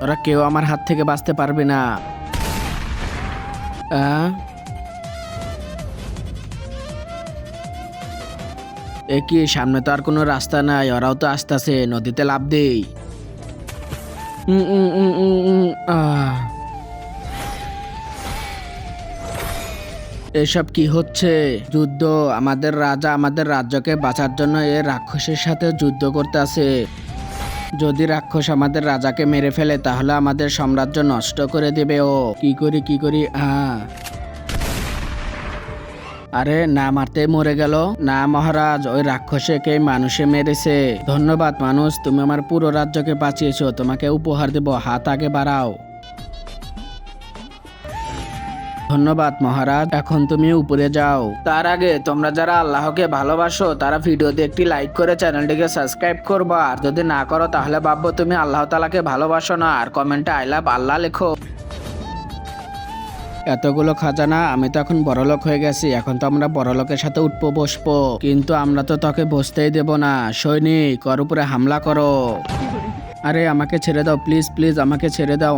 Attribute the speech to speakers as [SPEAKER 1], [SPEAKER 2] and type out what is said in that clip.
[SPEAKER 1] ওরা কেউ আমার হাত থেকে বাঁচতে পারবে না। আহ? এ কি, সামনে তো আর কোনো রাস্তা নাই, ওরাও তো আসতেছে, নদীতে লাফ দেই। উম, উম, উম, উম, উম, আহ। এসব কি হচ্ছে? যুদ্ধ! আমাদের রাজা আমাদের রাজ্যকে বাঁচার জন্য এ রাক্ষসের সাথে যুদ্ধ করতে আছে। যদি রাক্ষস আমাদের রাজাকে মেরে ফেলে তাহলে আমাদের সাম্রাজ্য নষ্ট করে দেবে ও। কি করি কি করি? আরে না, মারতে মরে গেল। না মহারাজ, ওই রাক্ষসকে মানুষে মেরেছে। ধন্যবাদ মানুষ, তুমি আমার পুরো রাজ্যকে বাঁচিয়েছো। তোমাকে উপহার দেব, হাত আগে বাড়াও। ধন্যবাদ মহারাজ, এখন তুমি উপরে যাও। তার আগে তোমরা যারা আল্লাহকে ভালোবাসো তারা ভিডিওতে একটি লাইক করে চ্যানেলটিকে সাবস্ক্রাইব করবা। আর যদি না করো তাহলে ভাববো তুমি আল্লাহ তাআলাকে ভালোবাসো না। আর কমেন্টে আই লাভ আল্লাহ লেখো। এতগুলো খাজানা, আমি তো এখন বড়লোক হয়ে গেছি। এখন তো আমরা বড়লোকের সাথে উঠবো বসবো, কিন্তু আমরা তো তোকে বসতেই দেব না। সৈনিক, ওর উপরে হামলা করো। আরে আমাকে ছেড়ে দাও প্লিজ প্লিজ, আমাকে ছেড়ে দাও।